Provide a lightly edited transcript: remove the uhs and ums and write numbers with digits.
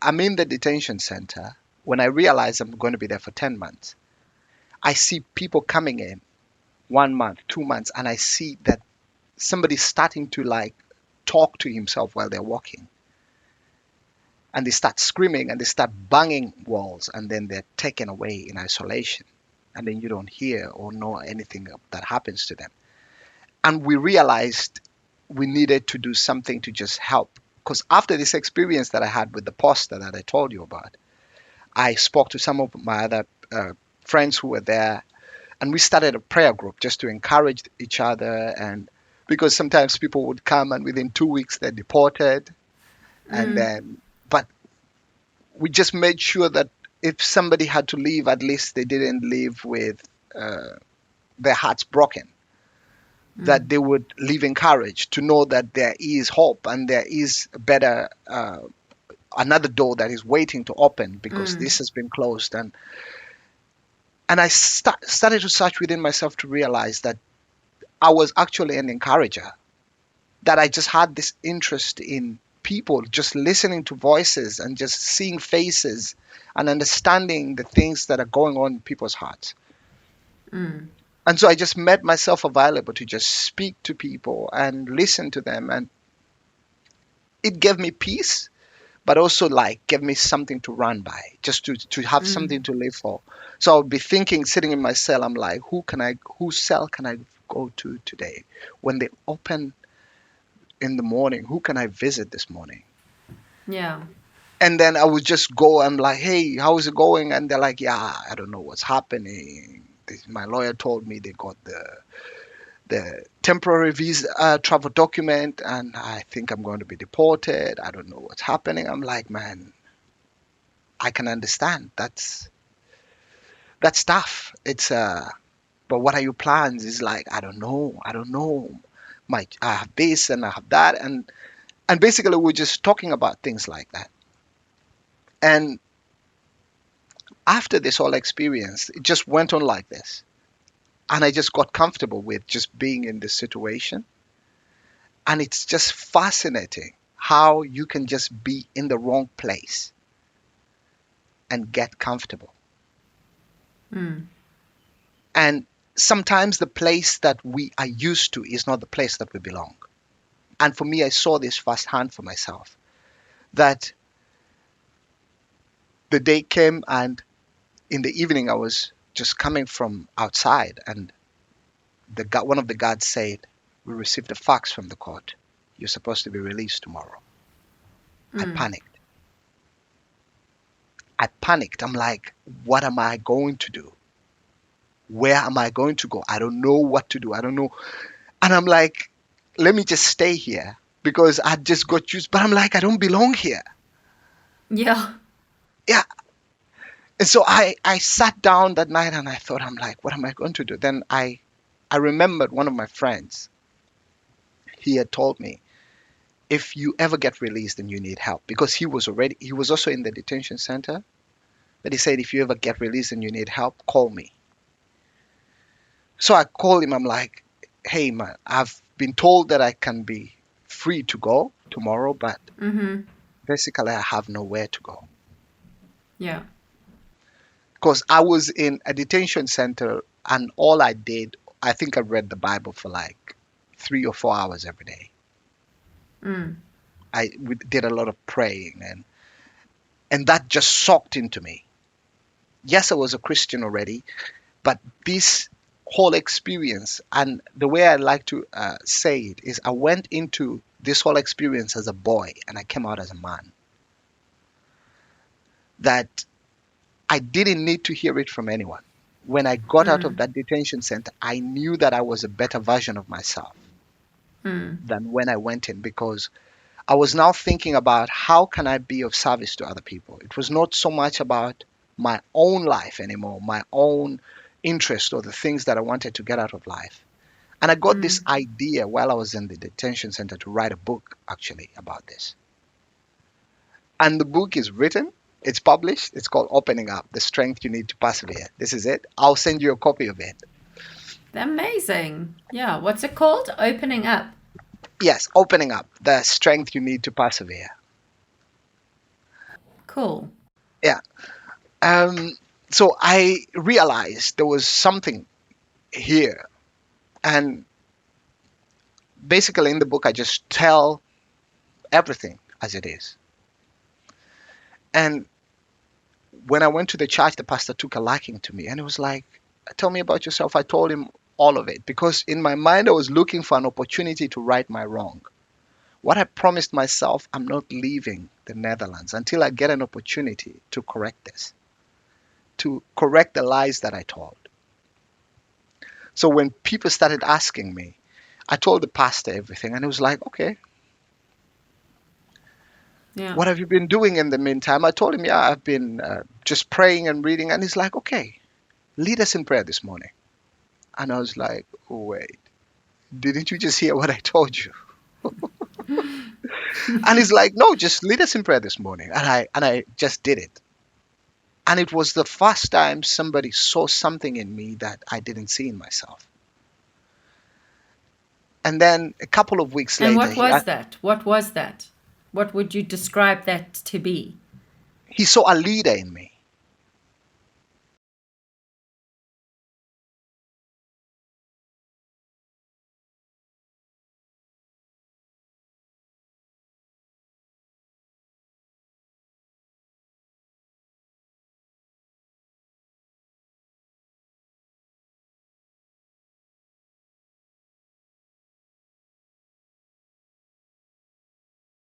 I'm in the detention center. When I realize I'm going to be there for 10 months, I see people coming in 1 month, 2 months, and I see that somebody's starting to like talk to himself while they're walking. And they start screaming and they start banging walls, and then they're taken away in isolation. And then you don't hear or know anything that happens to them. And we realized we needed to do something to just help. Because after this experience that I had with the poster that I told you about, I spoke to some of my other friends who were there, and we started a prayer group just to encourage each other. And because sometimes people would come and within 2 weeks they're deported, and then, but we just made sure that if somebody had to leave, at least they didn't leave with uh, their hearts broken, that they would leave encouraged to know that there is hope and there is a better another door that is waiting to open because this has been closed. And I started to search within myself to realize that I was actually an encourager, that I just had this interest in people, just listening to voices and just seeing faces and understanding the things that are going on in people's hearts. And so I just made myself available to just speak to people and listen to them. And it gave me peace, but also like gave me something to run by, just to have something to live for. So I would be thinking, sitting in my cell, I'm like, whose cell can I go to today? When they open in the morning, who can I visit this morning? Yeah. And then I would just go and like, hey, how is it going? And they're like, yeah, I don't know what's happening. My lawyer told me they got the temporary visa travel document, and I think I'm going to be deported. I don't know what's happening. I'm like, man, I can understand. That's tough. It's but what are your plans? Is like, I don't know. I don't know. I have this and I have that, and basically we're just talking about things like that. And after this whole experience, it just went on like this. And I just got comfortable with just being in this situation. And it's just fascinating how you can just be in the wrong place and get comfortable. And sometimes the place that we are used to is not the place that we belong. And for me, I saw this firsthand for myself, that the day came and in the evening I was just coming from outside, and one of the guards said, we received a fax from the court. You're supposed to be released tomorrow. I panicked. I'm like, what am I going to do? Where am I going to go? I don't know what to do. I don't know. And I'm like, let me just stay here because I just got used. But I'm like, I don't belong here. Yeah. Yeah. And so I sat down that night and I thought, I'm like, what am I going to do? Then I remembered one of my friends. He had told me, if you ever get released and you need help, because he was also in the detention center, but he said, if you ever get released and you need help, call me. So I called him. I'm like, hey man, I've been told that I can be free to go tomorrow, but basically I have nowhere to go. Yeah. Because I was in a detention center and all I did, I think I read the Bible for like 3 or 4 hours every day. We did a lot of praying, and that just soaked into me. Yes, I was a Christian already, but this whole experience, and the way I like to say it is, I went into this whole experience as a boy and I came out as a man. That I didn't need to hear it from anyone. When I got out of that detention center, I knew that I was a better version of myself than when I went in, because I was now thinking about how can I be of service to other people. It was not so much about my own life anymore, my own interest or the things that I wanted to get out of life. And I got this idea while I was in the detention center to write a book actually about this. And the book is written, it's published, it's called Opening Up: The Strength You Need to Persevere. This is it. I'll send you a copy of it. Amazing. Yeah. What's it called? Opening up. Yes, Opening Up: The Strength You Need to Persevere. Cool. Yeah. So I realized there was something here. And basically, in the book, I just tell everything as it is. And when I went to the church, the pastor took a liking to me and it was like, tell me about yourself. I told him all of it because in my mind, I was looking for an opportunity to right my wrong. What I promised myself, I'm not leaving the Netherlands until I get an opportunity to correct this, to correct the lies that I told. So when people started asking me, I told the pastor everything and it was like, okay, Yeah. what have you been doing in the meantime? I told him, yeah, I've been just praying and reading. And he's like, okay, lead us in prayer this morning. And I was like, oh, wait, didn't you just hear what I told you? And he's like, no, just lead us in prayer this morning. And I just did it. And it was the first time somebody saw something in me that I didn't see in myself. And then a couple of weeks And later, what was that? What was that? What would you describe that to be? he saw a leader in me.